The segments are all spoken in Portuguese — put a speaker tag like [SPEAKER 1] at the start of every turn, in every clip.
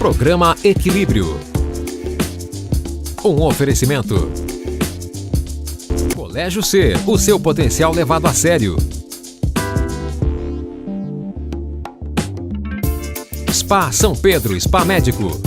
[SPEAKER 1] Programa Equilíbrio. Um oferecimento. Colégio C, o seu potencial levado a sério. Spa São Pedro, Spa Médico.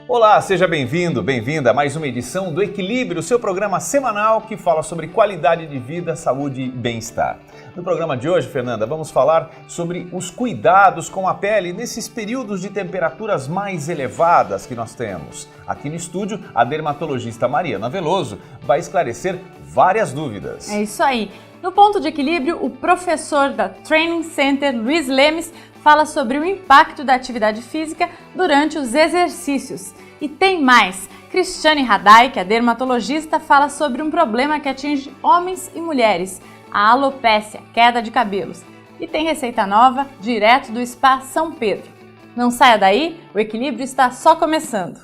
[SPEAKER 2] Olá, seja bem-vindo, bem-vinda a mais uma edição do Equilíbrio, o seu programa semanal que fala sobre qualidade de vida, saúde e bem-estar. No programa de hoje, Fernanda, vamos falar sobre os cuidados com a pele nesses períodos de temperaturas mais elevadas que nós temos. Aqui no estúdio, a dermatologista Mariana Veloso vai esclarecer várias dúvidas.
[SPEAKER 3] É isso aí. No Ponto de Equilíbrio, o professor da Training Center, Luiz Lemes, fala sobre o impacto da atividade física durante os exercícios. E tem mais! Cristiane Radai, que é dermatologista, fala sobre um problema que atinge homens e mulheres, a alopécia, queda de cabelos. E tem receita nova, direto do Spa São Pedro. Não saia daí, o Equilíbrio está só começando.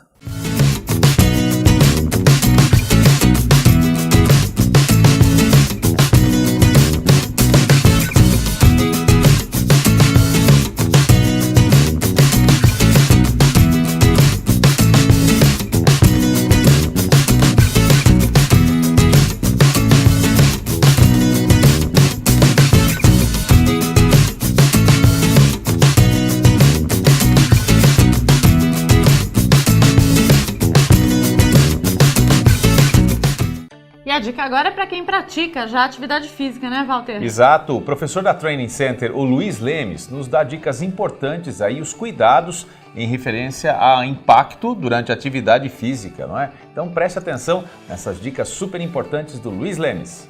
[SPEAKER 3] A dica agora é para quem pratica já atividade física, né, Walter?
[SPEAKER 2] Exato. O professor da Training Center, o Luiz Lemes, nos dá dicas importantes aí, os cuidados em referência a impacto durante a atividade física, não é? Então preste atenção nessas dicas super importantes do Luiz Lemes.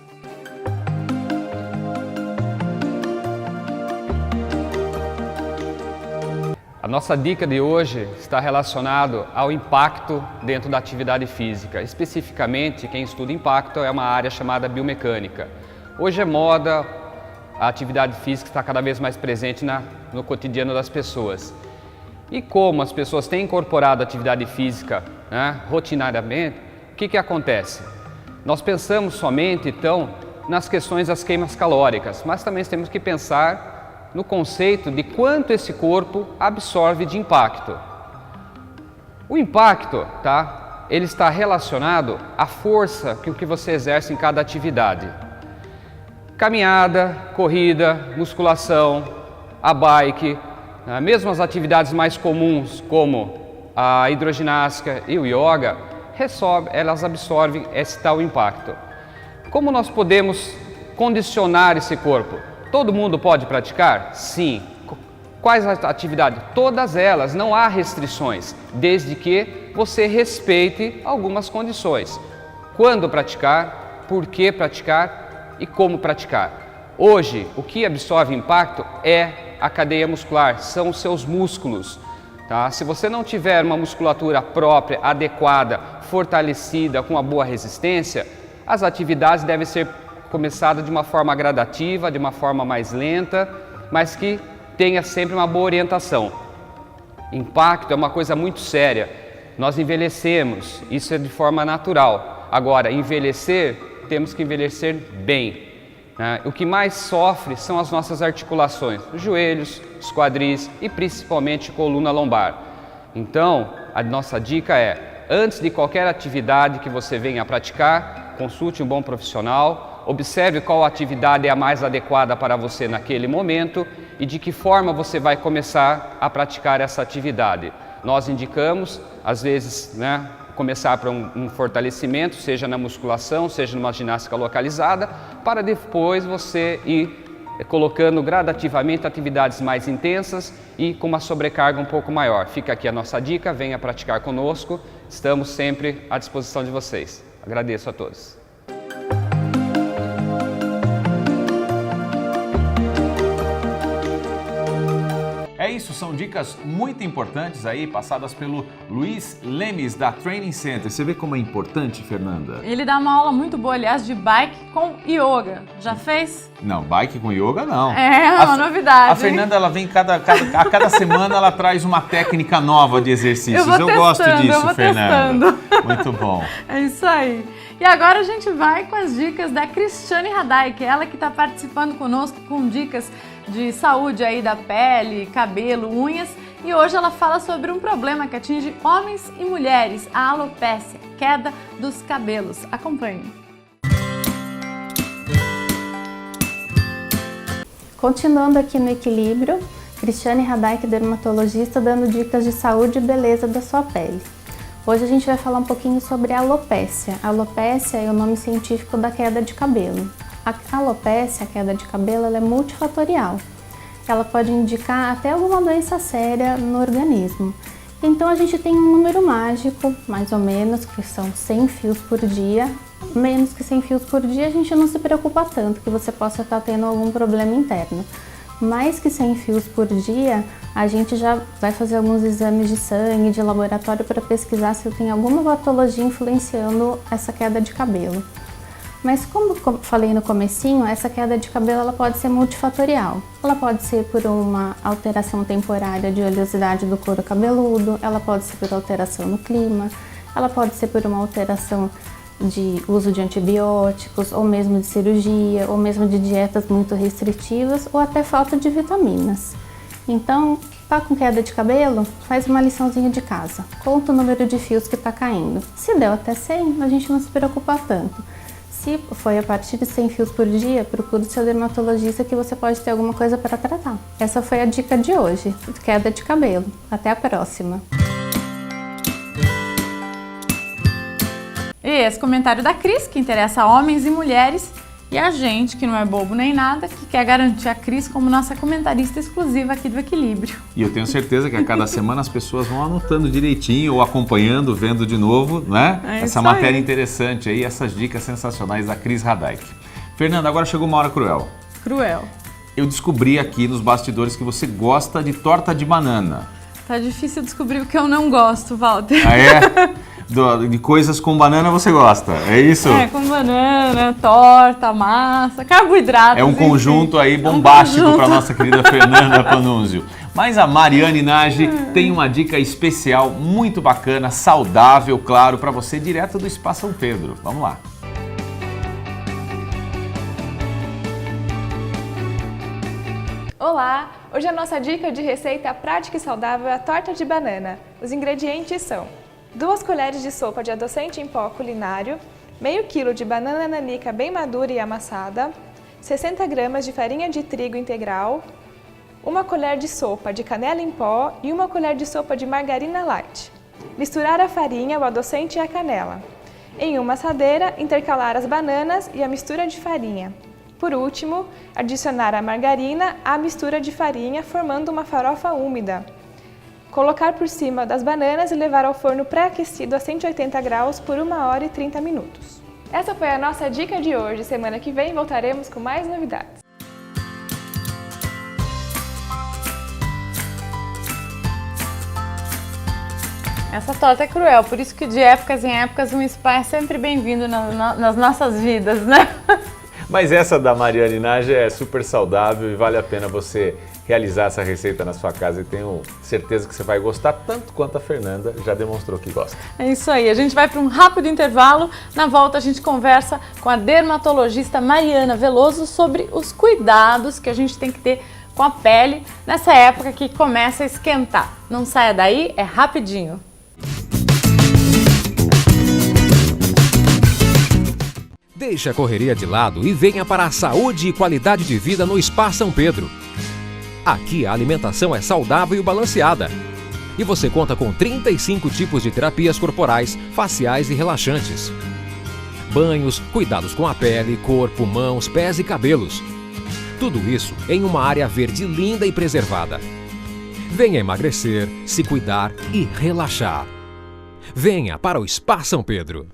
[SPEAKER 4] A nossa dica de hoje está relacionado ao impacto dentro da atividade física. Especificamente, quem estuda impacto é uma área chamada biomecânica. Hoje é moda, a atividade física está cada vez mais presente no cotidiano das pessoas. E como as pessoas têm incorporado a atividade física, rotinariamente, o que acontece? Nós pensamos somente, então, nas questões das queimas calóricas, mas também temos que pensar no conceito de quanto esse corpo absorve de impacto. O impacto, ele está relacionado à força que você exerce em cada atividade. Caminhada, corrida, musculação, a bike, mesmo as atividades mais comuns como a hidroginástica e o yoga, elas absorvem esse tal impacto. Como nós podemos condicionar esse corpo? Todo mundo pode praticar? Sim. Quais as atividades? Todas elas, não há restrições, desde que você respeite algumas condições. Quando praticar, por que praticar e como praticar. Hoje, o que absorve impacto é a cadeia muscular, são os seus músculos. Se você não tiver uma musculatura própria, adequada, fortalecida, com uma boa resistência, as atividades devem ser começada de uma forma gradativa, de uma forma mais lenta, mas que tenha sempre uma boa orientação. Impacto é uma coisa muito séria. Nós envelhecemos, isso é de forma natural. Agora, envelhecer, temos que envelhecer bem. O que mais sofre são as nossas articulações, os joelhos, os quadris e principalmente coluna lombar. Então, a nossa dica é, antes de qualquer atividade que você venha a praticar, consulte um bom profissional. Observe qual atividade é a mais adequada para você naquele momento e de que forma você vai começar a praticar essa atividade. Nós indicamos, às vezes, começar por um fortalecimento, seja na musculação, seja numa ginástica localizada, para depois você ir colocando gradativamente atividades mais intensas e com uma sobrecarga um pouco maior. Fica aqui a nossa dica, venha praticar conosco, estamos sempre à disposição de vocês. Agradeço a todos.
[SPEAKER 2] É isso, são dicas muito importantes aí, passadas pelo Luiz Lemes, da Training Center. Você vê como é importante, Fernanda?
[SPEAKER 3] Ele dá uma aula muito boa, aliás, de bike com yoga. Já fez?
[SPEAKER 2] Não, bike com yoga não.
[SPEAKER 3] É uma novidade.
[SPEAKER 2] A Fernanda, ela vem a cada semana, ela traz uma técnica nova de exercícios. Eu gosto disso, Fernanda. Muito bom.
[SPEAKER 3] É isso aí. E agora a gente vai com as dicas da Cristiane Radai, que é ela que está participando conosco com dicas de saúde aí da pele, cabelo, unhas, e hoje ela fala sobre um problema que atinge homens e mulheres, a alopécia, queda dos cabelos. Acompanhe.
[SPEAKER 5] Continuando aqui no Equilíbrio, Cristiane Raddaik, dermatologista, dando dicas de saúde e beleza da sua pele. Hoje a gente vai falar um pouquinho sobre a alopécia. A alopécia é o nome científico da queda de cabelo. A alopécia, a queda de cabelo, ela é multifatorial. Ela pode indicar até alguma doença séria no organismo. Então a gente tem um número mágico, mais ou menos, que são 100 fios por dia. Menos que 100 fios por dia a gente não se preocupa tanto, que você possa estar tendo algum problema interno. Mais que 100 fios por dia, a gente já vai fazer alguns exames de sangue, de laboratório para pesquisar se tem alguma patologia influenciando essa queda de cabelo. Mas como falei no comecinho, essa queda de cabelo ela pode ser multifatorial. Ela pode ser por uma alteração temporária de oleosidade do couro cabeludo, ela pode ser por alteração no clima, ela pode ser por uma alteração de uso de antibióticos, ou mesmo de cirurgia, ou mesmo de dietas muito restritivas, ou até falta de vitaminas. Então, tá com queda de cabelo? Faz uma liçãozinha de casa. Conta o número de fios que tá caindo. Se deu até 100, a gente não se preocupa tanto. Se foi a partir de 100 fios por dia, procure seu dermatologista que você pode ter alguma coisa para tratar. Essa foi a dica de hoje, queda de cabelo. Até a próxima!
[SPEAKER 3] E esse comentário da Cris, que interessa a homens e mulheres, e a gente, que não é bobo nem nada, que quer garantir a Cris como nossa comentarista exclusiva aqui do Equilíbrio.
[SPEAKER 2] E eu tenho certeza que a cada semana as pessoas vão anotando direitinho ou acompanhando, vendo de novo, né? Essa matéria interessante aí, essas dicas sensacionais da Cris Raddaik. Fernanda, agora chegou uma hora cruel.
[SPEAKER 3] Cruel.
[SPEAKER 2] Eu descobri aqui nos bastidores que você gosta de torta de banana.
[SPEAKER 3] Tá difícil descobrir o que eu não gosto, Walter.
[SPEAKER 2] Ah, é? De coisas com banana você gosta, é isso?
[SPEAKER 3] É, com banana, torta, massa, carboidrato.
[SPEAKER 2] É um conjunto aí bombástico para nossa querida Fernanda Panunzio. Mas a Mariane Nagy tem uma dica especial, muito bacana, saudável, claro, para você, direto do Spa São Pedro. Vamos lá.
[SPEAKER 6] Olá! Hoje a nossa dica de receita prática e saudável é a torta de banana. Os ingredientes são 2 colheres de sopa de adoçante em pó culinário, meio quilo de banana nanica bem madura e amassada, 60 gramas de farinha de trigo integral, 1 colher de sopa de canela em pó e 1 colher de sopa de margarina light. Misturar a farinha, o adoçante e a canela. Em uma assadeira, intercalar as bananas e a mistura de farinha. Por último, adicionar a margarina à mistura de farinha, formando uma farofa úmida. Colocar por cima das bananas e levar ao forno pré-aquecido a 180 graus por 1 hora e 30 minutos. Essa foi a nossa dica de hoje. Semana que vem voltaremos com mais novidades.
[SPEAKER 3] Essa torta é cruel, por isso que de épocas em épocas um spa é sempre bem-vindo nas nossas vidas, né?
[SPEAKER 2] Mas essa da Mariane Nagy é super saudável e vale a pena você realizar essa receita na sua casa e tenho certeza que você vai gostar tanto quanto a Fernanda já demonstrou que gosta.
[SPEAKER 3] É isso aí, a gente vai para um rápido intervalo, na volta a gente conversa com a dermatologista Mariana Veloso sobre os cuidados que a gente tem que ter com a pele nessa época que começa a esquentar. Não saia daí, é rapidinho.
[SPEAKER 1] Deixe a correria de lado e venha para a saúde e qualidade de vida no Spa São Pedro. Aqui a alimentação é saudável e balanceada. E você conta com 35 tipos de terapias corporais, faciais e relaxantes. Banhos, cuidados com a pele, corpo, mãos, pés e cabelos. Tudo isso em uma área verde linda e preservada. Venha emagrecer, se cuidar e relaxar. Venha para o Spa São Pedro.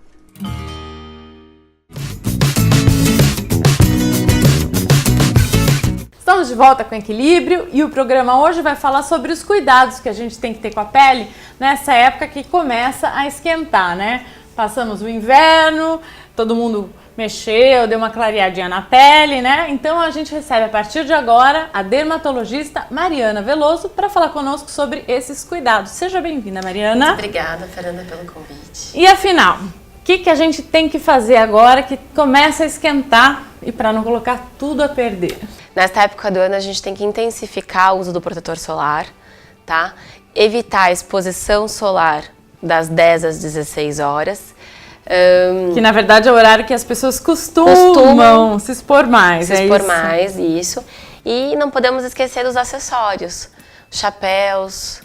[SPEAKER 3] Estamos de volta com Equilíbrio e o programa hoje vai falar sobre os cuidados que a gente tem que ter com a pele nessa época que começa a esquentar, né? Passamos o inverno, todo mundo mexeu, deu uma clareadinha na pele, né? Então a gente recebe a partir de agora a dermatologista Mariana Veloso para falar conosco sobre esses cuidados. Seja bem-vinda, Mariana.
[SPEAKER 7] Muito obrigada, Fernanda, pelo convite.
[SPEAKER 3] E afinal, o que a gente tem que fazer agora que começa a esquentar e para não colocar tudo a perder?
[SPEAKER 7] Nesta época do ano a gente tem que intensificar o uso do protetor solar, tá? Evitar a exposição solar das 10 às 16 horas.
[SPEAKER 3] Que na verdade é o horário que as pessoas costumam se expor mais.
[SPEAKER 7] Isso. E não podemos esquecer dos acessórios, chapéus,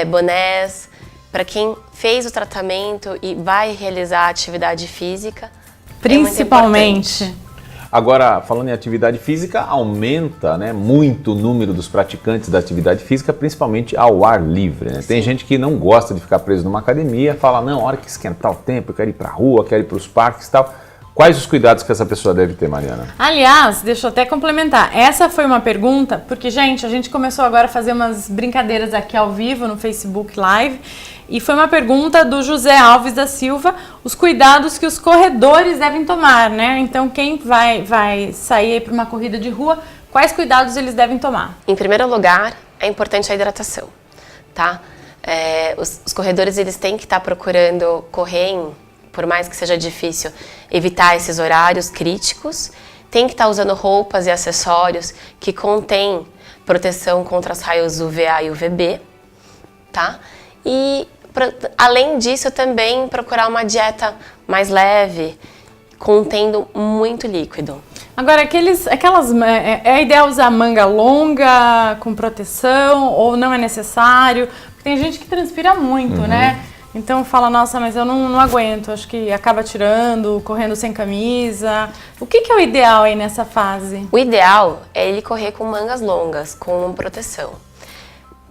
[SPEAKER 7] bonés. Para quem fez o tratamento e vai realizar atividade física,
[SPEAKER 3] principalmente.
[SPEAKER 2] Agora, falando em atividade física, aumenta, né, muito o número dos praticantes da atividade física, principalmente ao ar livre, né? Tem gente que não gosta de ficar preso numa academia, fala, não, a hora que esquentar o tempo, eu quero ir pra rua, quero ir para os parques e tal. Quais os cuidados que essa pessoa deve ter, Mariana?
[SPEAKER 3] Aliás, deixa eu até complementar. Essa foi uma pergunta, porque, gente, a gente começou agora a fazer umas brincadeiras aqui ao vivo no Facebook Live, e foi uma pergunta do José Alves da Silva, os cuidados que os corredores devem tomar, né? Então, quem vai sair para uma corrida de rua, quais cuidados eles devem tomar?
[SPEAKER 7] Em primeiro lugar, é importante a hidratação, tá? Os corredores, eles têm que estar procurando correr por mais que seja difícil, evitar esses horários críticos. Tem que estar usando roupas e acessórios que contêm proteção contra os raios UVA e UVB, tá? E, além disso, também procurar uma dieta mais leve, contendo muito líquido.
[SPEAKER 3] Agora, é ideal usar manga longa, com proteção, ou não é necessário? Porque tem gente que transpira muito, né? Então fala, nossa, mas eu não aguento, acho que acaba tirando, correndo sem camisa. O que é o ideal aí nessa fase?
[SPEAKER 7] O ideal é ele correr com mangas longas, com proteção.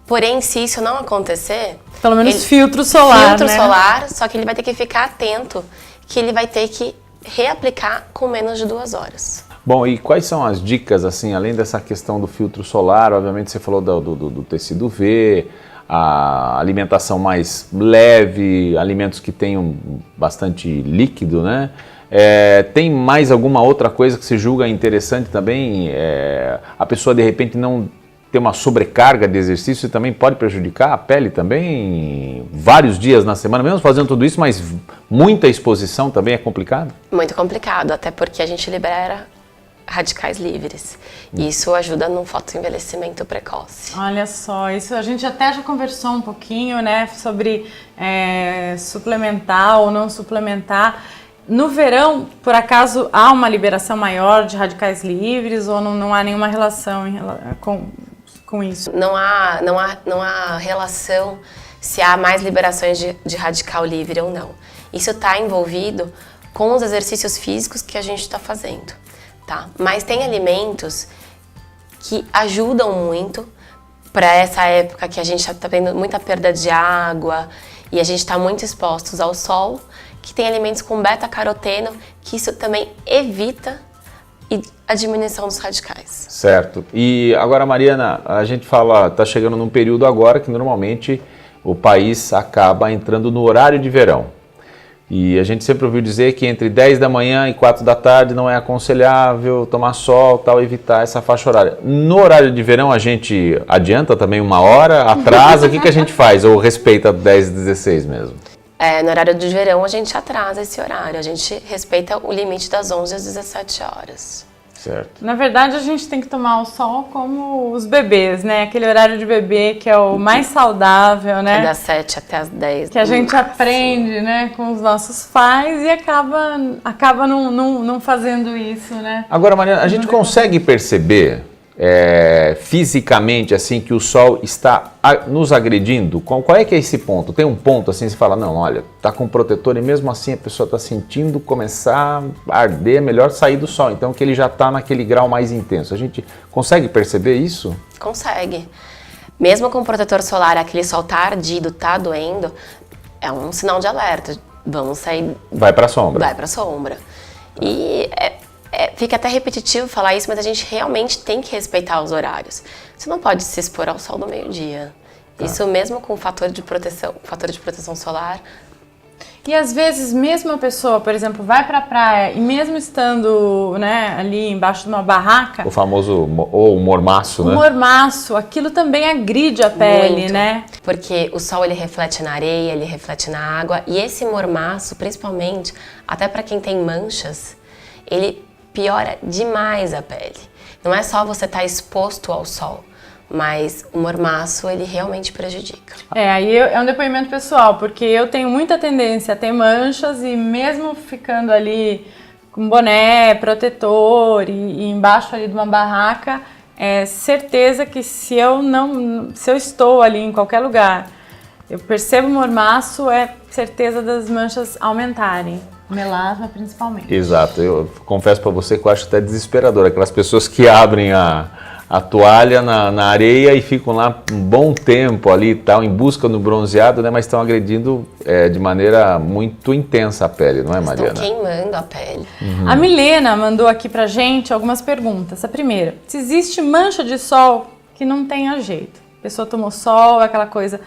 [SPEAKER 7] Porém, se isso não acontecer...
[SPEAKER 3] Pelo menos filtro solar,
[SPEAKER 7] filtro
[SPEAKER 3] né?
[SPEAKER 7] solar, só que ele vai ter que ficar atento, que ele vai ter que reaplicar com menos de 2 horas.
[SPEAKER 2] Bom, e quais são as dicas, assim, além dessa questão do filtro solar? Obviamente você falou do tecido UV, a alimentação mais leve, alimentos que tenham bastante líquido, né? Tem mais alguma outra coisa que se julga interessante também? A pessoa de repente não ter uma sobrecarga de exercício também pode prejudicar a pele também? Vários dias na semana, mesmo fazendo tudo isso, mas muita exposição também é complicado?
[SPEAKER 7] Muito complicado, até porque a gente libera radicais livres. E isso ajuda no fotoenvelhecimento precoce.
[SPEAKER 3] Olha só, isso a gente até já conversou um pouquinho, né, sobre suplementar ou não suplementar. No verão, por acaso, há uma liberação maior de radicais livres ou não há nenhuma relação com isso?
[SPEAKER 7] Não há relação se há mais liberações de radical livre ou não. Isso está envolvido com os exercícios físicos que a gente está fazendo. Tá? Mas tem alimentos que ajudam muito para essa época que a gente está tendo muita perda de água e a gente está muito expostos ao sol, que tem alimentos com beta-caroteno, que isso também evita a diminuição dos radicais.
[SPEAKER 2] Certo. E agora, Mariana, a gente está chegando num período agora que normalmente o país acaba entrando no horário de verão. E a gente sempre ouviu dizer que entre 10 da manhã e 4 da tarde não é aconselhável tomar sol, tal, evitar essa faixa horária. No horário de verão a gente adianta também 1 hora, atrasa, o que a gente faz? Ou respeita 10 e 16 mesmo?
[SPEAKER 7] No horário de verão a gente atrasa esse horário, a gente respeita o limite das 11 às 17 horas.
[SPEAKER 2] Certo.
[SPEAKER 3] Na verdade, a gente tem que tomar o sol como os bebês, né? Aquele horário de bebê que é o mais saudável, né?
[SPEAKER 7] É das 7 até as 10.
[SPEAKER 3] Que a gente aprende, né, com os nossos pais e acaba não fazendo isso, né?
[SPEAKER 2] Agora, Mariana, a gente consegue perceber fisicamente, assim, que o sol está nos agredindo? Qual é que é esse ponto? Tem um ponto, assim, você fala, não, olha, tá com protetor e mesmo assim a pessoa está sentindo começar a arder, é melhor sair do sol. Então, que ele já está naquele grau mais intenso. A gente consegue perceber isso?
[SPEAKER 7] Consegue. Mesmo com o protetor solar, aquele sol tá ardido, tá doendo, é um sinal de alerta. Vamos sair...
[SPEAKER 2] Vai para a sombra.
[SPEAKER 7] Vai para a sombra. E fica até repetitivo falar isso, mas a gente realmente tem que respeitar os horários. Você não pode se expor ao sol do meio-dia. Tá. Isso mesmo com fator de proteção solar.
[SPEAKER 3] E às vezes mesmo a pessoa, por exemplo, vai para a praia e mesmo estando, né, ali embaixo de uma barraca...
[SPEAKER 2] O famoso ou mormaço, né?
[SPEAKER 3] O mormaço, aquilo também agride a pele, muito, né?
[SPEAKER 7] Porque o sol ele reflete na areia, ele reflete na água e esse mormaço, principalmente, até para quem tem manchas, ele piora demais a pele. Não é só você estar exposto ao sol, mas o mormaço, ele realmente prejudica.
[SPEAKER 3] Aí é um depoimento pessoal, porque eu tenho muita tendência a ter manchas e mesmo ficando ali com boné, protetor e embaixo ali de uma barraca, é certeza que se eu estou ali em qualquer lugar, eu percebo mormaço, é certeza das manchas aumentarem. Melasma principalmente.
[SPEAKER 2] Exato, eu confesso para você que eu acho até desesperador, aquelas pessoas que abrem a toalha na areia e ficam lá um bom tempo ali e tal, em busca do bronzeado, né? Mas estão agredindo de maneira muito intensa a pele, não é, Mariana?
[SPEAKER 7] Estão queimando a pele.
[SPEAKER 3] A Milena mandou aqui pra gente algumas perguntas. A primeira, se existe mancha de sol que não tenha jeito. A pessoa tomou sol, aquela coisa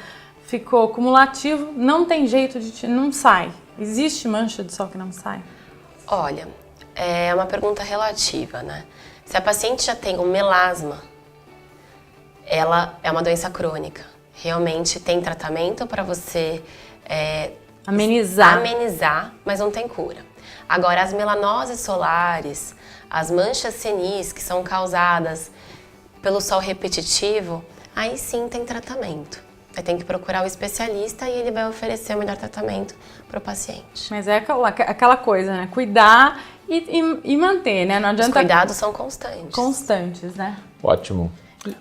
[SPEAKER 3] ficou cumulativo, não tem jeito não sai. Existe mancha de sol que não sai?
[SPEAKER 7] Olha, é uma pergunta relativa, né? Se a paciente já tem um melasma, ela é uma doença crônica. Realmente tem tratamento para você amenizar, mas não tem cura. Agora, as melanoses solares, as manchas senis que são causadas pelo sol repetitivo, aí sim tem tratamento. Aí tem que procurar o especialista e ele vai oferecer o melhor tratamento para o paciente.
[SPEAKER 3] Mas é aquela coisa, né? Cuidar e manter, né? Não adianta...
[SPEAKER 7] Os cuidados são constantes.
[SPEAKER 3] Constantes, né?
[SPEAKER 2] Ótimo.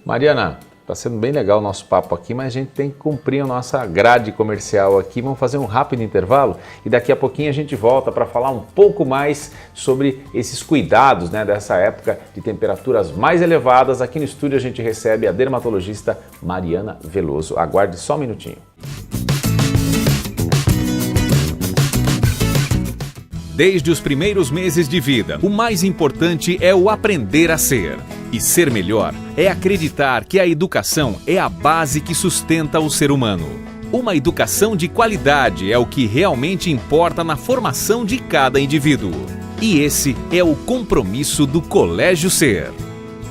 [SPEAKER 2] Mariana, está sendo bem legal o nosso papo aqui, mas a gente tem que cumprir a nossa grade comercial aqui. Vamos fazer um rápido intervalo e daqui a pouquinho a gente volta para falar um pouco mais sobre esses cuidados, né, dessa época de temperaturas mais elevadas. Aqui no estúdio a gente recebe a dermatologista Mariana Veloso. Aguarde só um minutinho.
[SPEAKER 1] Desde os primeiros meses de vida, o mais importante é o aprender a ser. E ser melhor é acreditar que a educação é a base que sustenta o ser humano. Uma educação de qualidade é o que realmente importa na formação de cada indivíduo. E esse é o compromisso do Colégio Ser.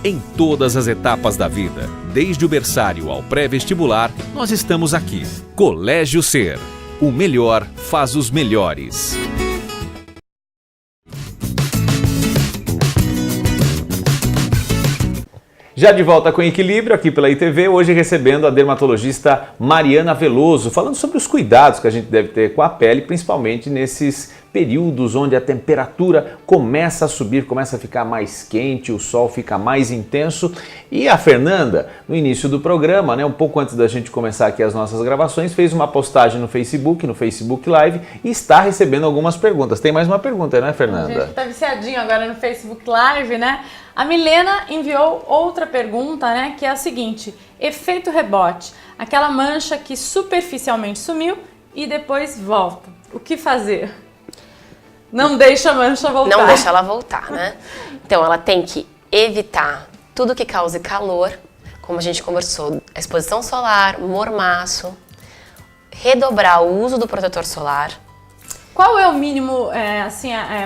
[SPEAKER 1] Em todas as etapas da vida, desde o berçário ao pré-vestibular, nós estamos aqui. Colégio Ser. O melhor faz os melhores.
[SPEAKER 2] Já de volta com Equilíbrio aqui pela ITV, hoje recebendo a dermatologista Mariana Veloso, falando sobre os cuidados que a gente deve ter com a pele, principalmente nesses períodos onde a temperatura começa a subir, começa a ficar mais quente, o sol fica mais intenso. E a Fernanda, no início do programa, né, um pouco antes da gente começar aqui as nossas gravações, fez uma postagem no Facebook Live e está recebendo algumas perguntas. Tem mais uma pergunta, né, Fernanda?
[SPEAKER 3] A gente tá viciadinho agora no Facebook Live, né? A Milena enviou outra pergunta, né, que é a seguinte: efeito rebote, aquela mancha que superficialmente sumiu e depois volta. O que fazer? Não deixa a mancha voltar.
[SPEAKER 7] Não deixa ela voltar, né? Então ela tem que evitar tudo que cause calor, como a gente conversou, a exposição solar, mormaço, redobrar o uso do protetor solar.
[SPEAKER 3] Qual é o mínimo,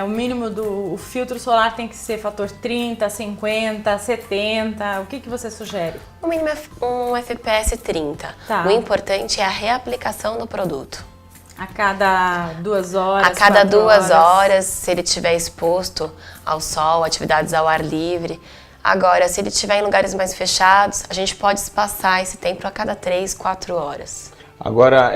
[SPEAKER 3] o mínimo do filtro solar tem que ser fator 30, 50, 70? O que você sugere?
[SPEAKER 7] O mínimo é um FPS 30.
[SPEAKER 3] Tá.
[SPEAKER 7] O importante é a reaplicação do produto.
[SPEAKER 3] A cada 2 horas?
[SPEAKER 7] A cada
[SPEAKER 3] 4
[SPEAKER 7] 2 horas, se ele estiver exposto ao sol, atividades ao ar livre. Agora, se ele estiver em lugares mais fechados, a gente pode espaçar esse tempo a cada 3, 4 horas.
[SPEAKER 2] Agora,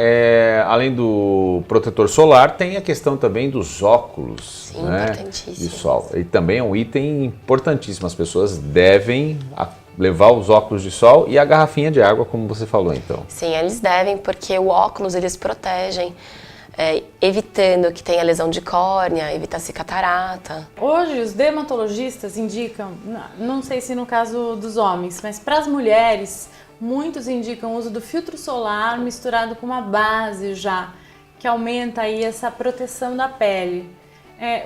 [SPEAKER 2] além do protetor solar, tem a questão também dos óculos.
[SPEAKER 7] Sim,
[SPEAKER 2] né,
[SPEAKER 7] importantíssimo.
[SPEAKER 2] de sol. E também é um item importantíssimo. As pessoas devem levar os óculos de sol e a garrafinha de água, como você falou, então.
[SPEAKER 7] Sim, eles devem, porque o óculos, eles protegem, evitando que tenha lesão de córnea, evita-se catarata.
[SPEAKER 3] Hoje, os dermatologistas indicam, não sei se no caso dos homens, mas para as mulheres, muitos indicam o uso do filtro solar misturado com uma base já, que aumenta aí essa proteção da pele.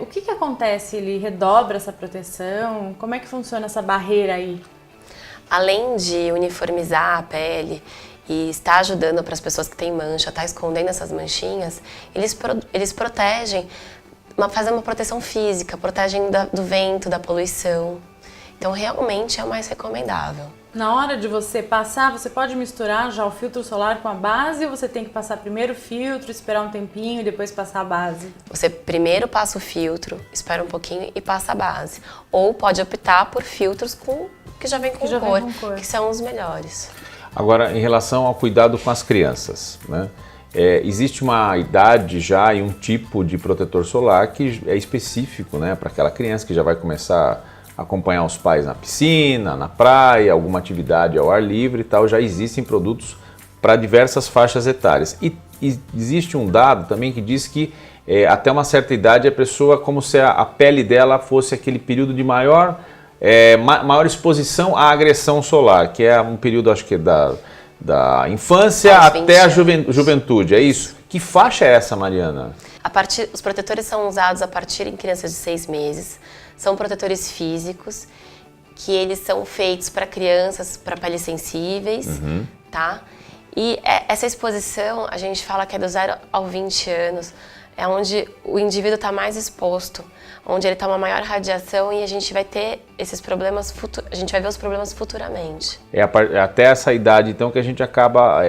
[SPEAKER 3] O que acontece? Ele redobra essa proteção? Como é que funciona essa barreira aí?
[SPEAKER 7] Além de uniformizar a pele e estar ajudando para as pessoas que têm mancha, estar escondendo essas manchinhas, eles protegem, fazem uma proteção física, protegem do vento, da poluição. Então, realmente é o mais recomendável.
[SPEAKER 3] Na hora de você passar, você pode misturar já o filtro solar com a base ou você tem que passar primeiro o filtro, esperar um tempinho e depois passar a base?
[SPEAKER 7] Você primeiro passa o filtro, espera um pouquinho e passa a base. Ou pode optar por filtros que já vem com cor, que são os melhores.
[SPEAKER 2] Agora, em relação ao cuidado com as crianças, né? Existe uma idade já e um tipo de protetor solar que é específico, né, para aquela criança que já vai começar a acompanhar os pais na piscina, na praia, alguma atividade ao ar livre e tal. Já existem produtos para diversas faixas etárias. E existe um dado também que diz que até uma certa idade a pessoa, como se a pele dela fosse aquele período de maior exposição à agressão solar, que é um período, acho que da infância até a juventude, é isso? Que faixa é essa, Mariana?
[SPEAKER 7] Os protetores são usados a partir em crianças de 6 meses. São protetores físicos, que eles são feitos para crianças, para peles sensíveis, tá? E essa exposição, a gente fala que é do 0 ao 20 anos, é onde o indivíduo está mais exposto, onde ele toma maior radiação e a gente vai ter esses problemas, a gente vai ver os problemas futuramente.
[SPEAKER 2] Até essa idade, então, que a gente acaba,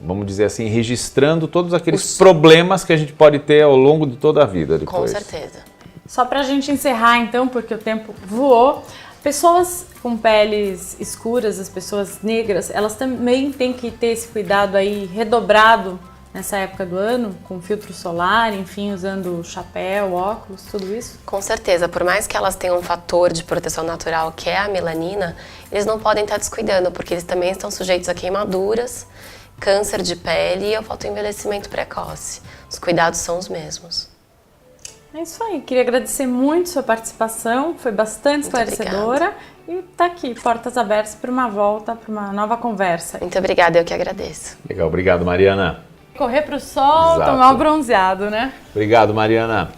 [SPEAKER 2] vamos dizer assim, registrando todos aqueles problemas que a gente pode ter ao longo de toda a vida depois.
[SPEAKER 7] Com certeza.
[SPEAKER 3] Só pra gente encerrar, então, porque o tempo voou, pessoas com peles escuras, as pessoas negras, elas também têm que ter esse cuidado aí redobrado nessa época do ano, com filtro solar, enfim, usando chapéu, óculos, tudo isso?
[SPEAKER 7] Com certeza, por mais que elas tenham um fator de proteção natural, que é a melanina, eles não podem estar descuidando, porque eles também estão sujeitos a queimaduras, câncer de pele e ao fotoenvelhecimento precoce. Os cuidados são os mesmos.
[SPEAKER 3] É isso aí, queria agradecer muito sua participação, foi bastante esclarecedora e tá aqui, portas abertas para uma volta, para uma nova conversa.
[SPEAKER 7] Muito obrigada, eu que agradeço.
[SPEAKER 2] Legal, obrigado, Mariana.
[SPEAKER 3] Correr pro sol,
[SPEAKER 2] Exato.
[SPEAKER 3] tomar um bronzeado, né?
[SPEAKER 2] Obrigado, Mariana.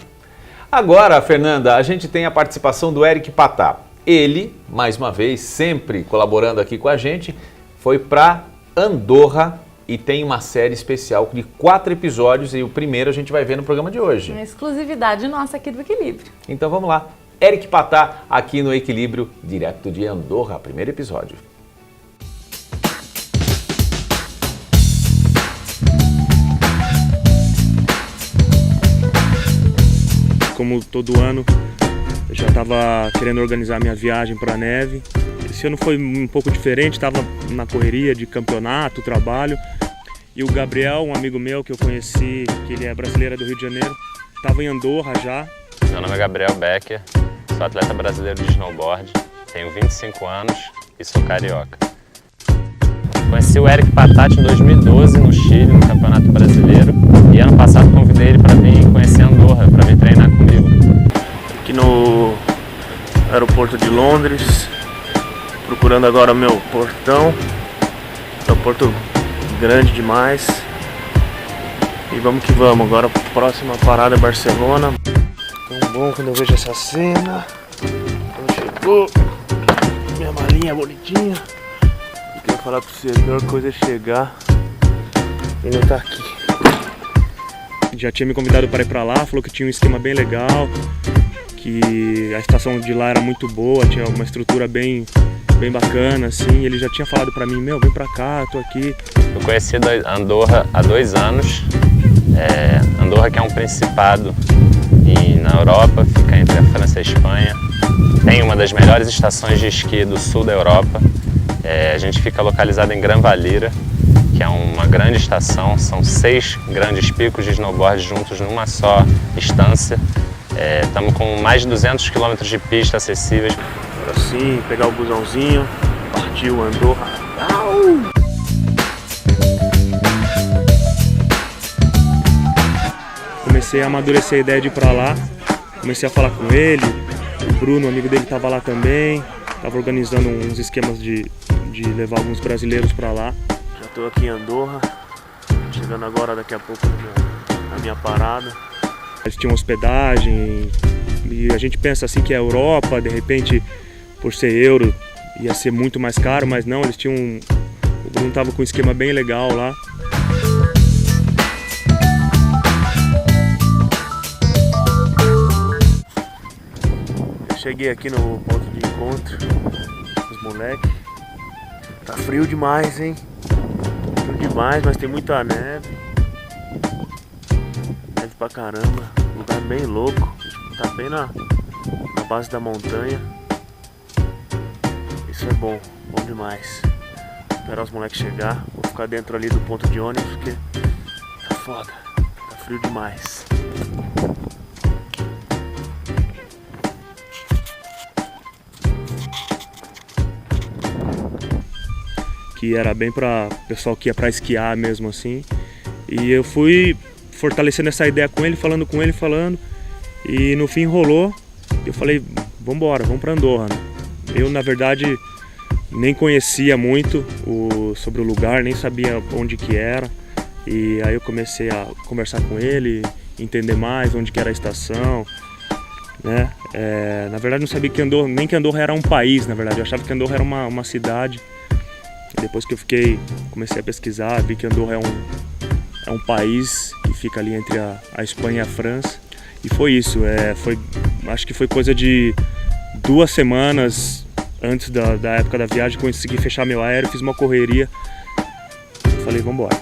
[SPEAKER 2] Agora, Fernanda, a gente tem a participação do Eric Patá. Ele, mais uma vez, sempre colaborando aqui com a gente, foi para Andorra e tem uma série especial de 4 episódios e o primeiro a gente vai ver no programa de hoje.
[SPEAKER 3] Uma exclusividade nossa aqui do Equilíbrio.
[SPEAKER 2] Então vamos lá. Eric Patá aqui no Equilíbrio, direto de Andorra, primeiro episódio.
[SPEAKER 8] Como todo ano, eu já estava querendo organizar minha viagem para a neve. Esse ano foi um pouco diferente, estava na correria de campeonato, trabalho. E o Gabriel, um amigo meu que eu conheci, que ele é brasileiro do Rio de Janeiro, estava em Andorra já.
[SPEAKER 9] Meu nome é Gabriel Becker, sou atleta brasileiro de snowboard, tenho 25 anos e sou carioca. Conheci o Eric Patá em 2012 no Chile, no Campeonato Brasileiro, e ano passado convidei ele para vir conhecer Andorra, para vir treinar comigo.
[SPEAKER 8] Aqui no aeroporto de Londres, procurando agora o meu portão, aeroporto grande demais. E vamos que vamos, agora a próxima parada é Barcelona. Tão bom quando eu vejo essa cena. Quando chegou, minha malinha bonitinha. Eu queria falar pra você, a melhor coisa é chegar e não tá aqui. Já tinha me convidado para ir pra lá, falou que tinha um esquema bem legal, que a estação de lá era muito boa, tinha uma estrutura bem bacana, assim. Ele já tinha falado pra mim, meu, vem pra cá, tô aqui.
[SPEAKER 9] Eu conheci Andorra há 2 anos. Andorra, que é um principado na Europa, fica entre a França e a Espanha. Tem uma das melhores estações de esqui do sul da Europa. A gente fica localizado em Gran Valira, que é uma grande estação. São 6 grandes picos de snowboard juntos numa só instância. Estamos com mais de 200 km de pista acessíveis.
[SPEAKER 8] Agora sim, pegar o busãozinho, partiu Andorra. Comecei a amadurecer a ideia de ir pra lá, comecei a falar com ele, o Bruno, amigo dele, estava lá também, estava organizando uns esquemas de levar alguns brasileiros pra lá. Já estou aqui em Andorra, chegando agora daqui a pouco na minha parada. Eles tinham hospedagem e a gente pensa assim que a Europa, de repente, por ser euro, ia ser muito mais caro, mas não, eles tinham o Bruno estava com um esquema bem legal lá. Cheguei aqui no ponto de encontro, os moleque. Tá frio demais, hein? Frio demais, mas tem muita neve. Neve pra caramba. Lugar bem louco. Tá bem na base da montanha. Isso é bom demais. Esperar os moleques chegar. Vou ficar dentro ali do ponto de ônibus porque tá foda. Tá frio demais. Que era bem para pessoal que ia para esquiar mesmo assim. E eu fui fortalecendo essa ideia com ele, falando, e no fim rolou. Eu falei, vambora, vamos para Andorra, né? Eu, na verdade, nem conhecia muito sobre o lugar, nem sabia onde que era. E aí eu comecei a conversar com ele, entender mais onde que era a estação, né? Na verdade não sabia nem que Andorra era um país, na verdade. Eu achava que Andorra era uma cidade. Depois que eu comecei a pesquisar, vi que Andorra é um país que fica ali entre a Espanha e a França. E foi isso, acho que foi coisa de 2 semanas antes da época da viagem, consegui fechar meu aéreo, fiz uma correria. Falei, vambora.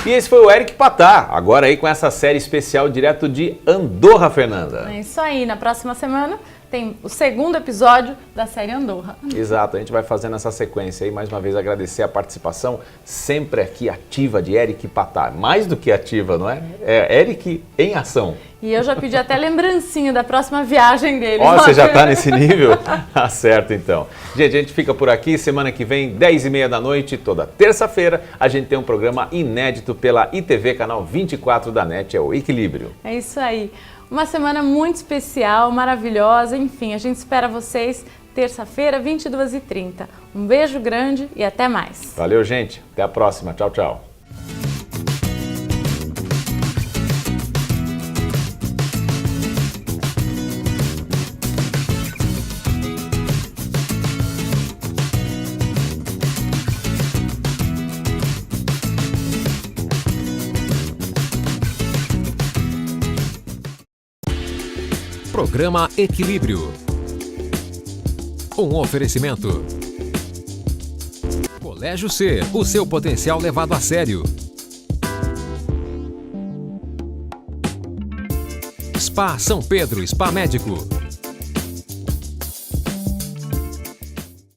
[SPEAKER 2] E esse foi o Eric Patá, agora aí com essa série especial direto de Andorra, Fernanda.
[SPEAKER 3] É isso aí, na próxima semana tem o 2º episódio da série Andorra.
[SPEAKER 2] Exato, a gente vai fazendo essa sequência aí, mais uma vez agradecer a participação sempre aqui ativa de Eric Patá, mais do que ativa, não é? É Eric em ação.
[SPEAKER 3] E eu já pedi até lembrancinha da próxima viagem dele.
[SPEAKER 2] Ó, você já tá nesse nível? Tá certo então. Gente, a gente fica por aqui, semana que vem, 10h30 da noite, toda terça-feira, a gente tem um programa inédito pela ITV, canal 24 da NET, é o Equilíbrio.
[SPEAKER 3] É isso aí. Uma semana muito especial, maravilhosa, enfim, a gente espera vocês terça-feira, 22h30. Um beijo grande e até mais.
[SPEAKER 2] Valeu, gente. Até a próxima. Tchau, tchau.
[SPEAKER 1] Programa Equilíbrio. Um oferecimento. Colégio C, o seu potencial levado a sério. Spa São Pedro, Spa Médico.